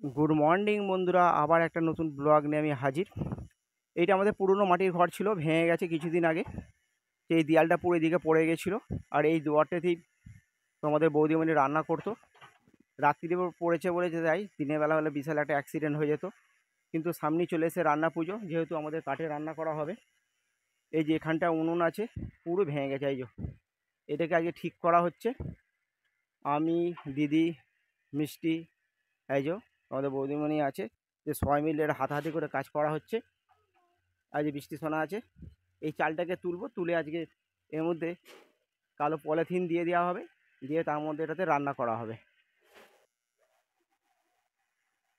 Good morning বন্ধুরা, আবার একটা নতুন ব্লগ নিয়ে আমি হাজির। এইটা আমাদের পুরনো মাটির ঘর ছিল, ভেঙে গেছে কিছুদিন আগে। এই দেয়ালটা পুরো এদিকে পড়ে গেছিলো, আর এই দুয়ারটাতেই তোমাদের বৌদিমণি রান্না করতো। রাত্রিরে পড়েছে বলেছে, তাই দিনের বেলা হলে বিশাল একটা অ্যাক্সিডেন্ট হয়ে যেত। কিন্তু সামনেই চলে এসে রান্না পুজো, যেহেতু আমাদের কাঠে রান্না করা হবে। এই যে এখানটা উনুন আছে, পুরো ভেঙে গেছে। এই যে এটাকে আগে ঠিক করা হচ্ছে। আমি, দিদি, মিষ্টি, এই যে আমাদের বৌদিমণি আছে, যে সবাই মিলে এটা হাতাহাতি করে কাজ করা হচ্ছে। আজ বৃষ্টি সোনা আছে। এই চালটাকে তুলবো, তুলে আজকে এর মধ্যে কালো পলিথিন দিয়ে দেওয়া হবে, দিয়ে তার মধ্যে এটাতে রান্না করা হবে।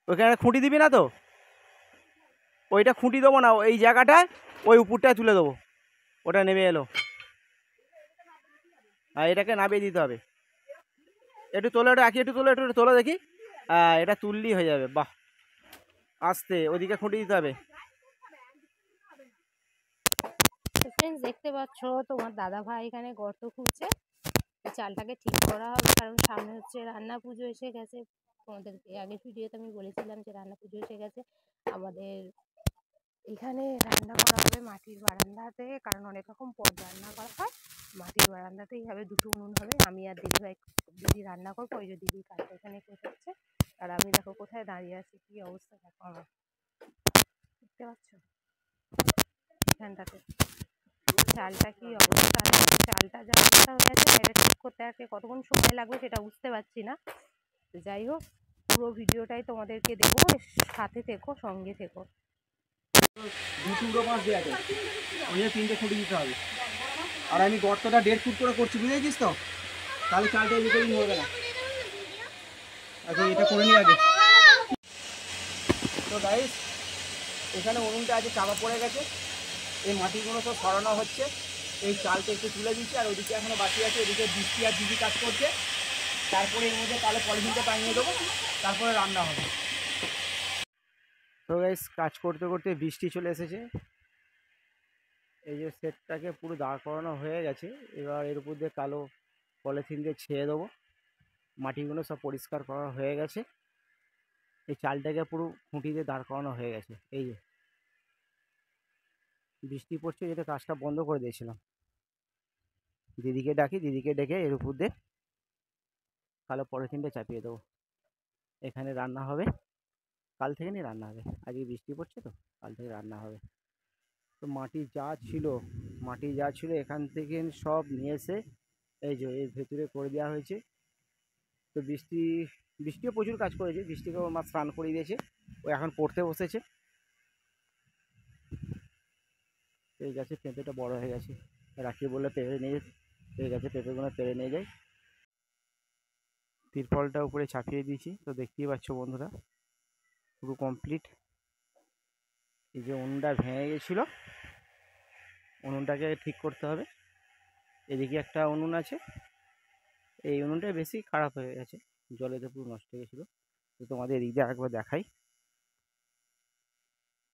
ওইখানে খুঁটি দিবি না তো? ওইটা খুঁটি দেবো না, এই জায়গাটায় ওই উপরটায় তুলে দেবো। ওটা নেমে এলো, আর এটাকে নামিয়ে দিতে হবে। একটু তোলো, এটা আঁকি, একটু তোলো, একটু তোলো দেখি। এটা তুললেই হয়ে যাবে। বাহ, আস্তে, ওদিকে খুঁটি দিতে হবে। ফ্রেন্ডস, দেখতে পাচ্ছ তোমার দাদা ভাই এখানে গর্ত খুঁড়ছে। চালটাকে ঠিক করা হবে, কারণ সামনে হচ্ছে রান্না পুজো এসে গেছে। তোমাদেরকে আগের ভিডিওতে আমি বলেছিলাম যে রান্না পুজো এসে গেছে। আমাদের এখানে রান্না করা হবে মাটির বারান্দাতে, কারণ অনেক রকম পদ রান্না করা হয়। মাটির বারান্দাতেই হবে, দুটো উনুন হবে। আমি আর দিদি রান্না করবো। ওই যে দিদি কাজটা এখানে করছে, আর আমি দেখো কোথায় দাঁড়িয়ে আছি, কি অবস্থা দেখো আমার। দেখতে পাচ্ছ এখানটাতে চালটা কি অবস্থা? চালটা যা অবস্থা হয়ে আছে, এটা ঠিক করতে আর কতক্ষণ সময় লাগবে সেটা বুঝতে পারছি না। যাই হোক, পুরো ভিডিওটাই তোমাদেরকে দেবো, সাথে থেকো, সঙ্গে থেকো। দুটো মাছ দেওয়া যায়, ওই 3টে খুঁটি দিতে হবে। আর আমি গর্তটা 1.5 ফুট করে করছি, বুঝেছিস তো? তাহলে চালটা এই করেই মরবে না। আচ্ছা, এটা করে নিই আগে। তো গাইস, এখানে উনুনটা আজকে চাপা পড়ে গেছে। এই মাটিগুলো সব সরানো হচ্ছে। এই চালটা একটু তুলে দিচ্ছি, আর ওদিকে এখনো বাকি আছে। ওদিকে বৃষ্টি আর দিদি কাজ করছে। তারপরে এর মধ্যে তাহলে পলিথিনটা টাঙিয়ে দেবো, তারপরে রান্না হবে। তো গাইস, কাজ করতে করতে বৃষ্টি চলে এসেছে। এই যে সেটটাকে পুরো দাঁড় করানো হয়ে গেছে। এবার এর উপর দিয়ে কালো পলিথিন দিয়ে ছেড়ে দেবো। মাটিগুলো সব পরিষ্কার করা হয়ে গেছে। এই চালটাকে পুরো খুঁটি দিয়ে দাঁড় করানো হয়ে গেছে। এই যে বৃষ্টি পড়ছে, যেটা কাজটা বন্ধ করে দিয়েছিলাম। দিদিকে ডাকি, দিদিকে ডেকে এর উপর দিয়ে কালো পলিথিনটা চাপিয়ে দেবো। এখানে রান্না হবে, কাল থেকে নিয়ে রান্না হবে। আজকে বৃষ্টি পড়ছে তো, কাল থেকে রান্না হবে। তো মাটি যা ছিল এখান থেকে সব নিয়ে এসে এই যে এর ভেতরে করে দেওয়া হয়েছে। তো বৃষ্টিও প্রচুর কাজ করেছে। বৃষ্টিকে ওর মা স্নান করিয়ে দিয়েছে, ও এখন পড়তে বসেছে। এই গাছে পেঁপেটা বড় হয়ে গেছে, রাখি বললে পেঁপে নিয়ে যেতে। এই গাছে পেঁপেগুলো পেরে নিয়ে যায়। তিরপলটা উপরে চাপিয়ে দিয়েছি, তো দেখতেই পাচ্ছ বন্ধুরা, পুরো কমপ্লিট। এই যে উনুনটা ভেঙে গেছিল, উনুনটাকে ঠিক করতে হবে। এদিকে একটা উনুন আছে, এই উনুনটা বেশি খারাপ হয়ে গেছে, জলেতে পুরো নষ্ট হয়ে গেছিলো। তো তোমাদের এদিক দিয়ে একবার দেখাই।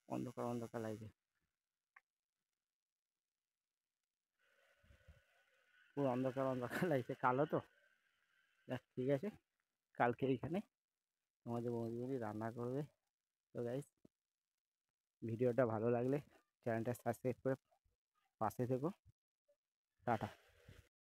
অন্ধকার অন্ধকার লাগছে, পুরো অন্ধকার অন্ধকার লাগছে, কালো তো। দেখ, ঠিক আছে, কালকে এইখানে আমাদের বৌদি রান্না করবে। তো গাইস, ভিডিওটা ভালো লাগলে চ্যানেলটা সাবস্ক্রাইব করে পাশে থেকো। টাটা।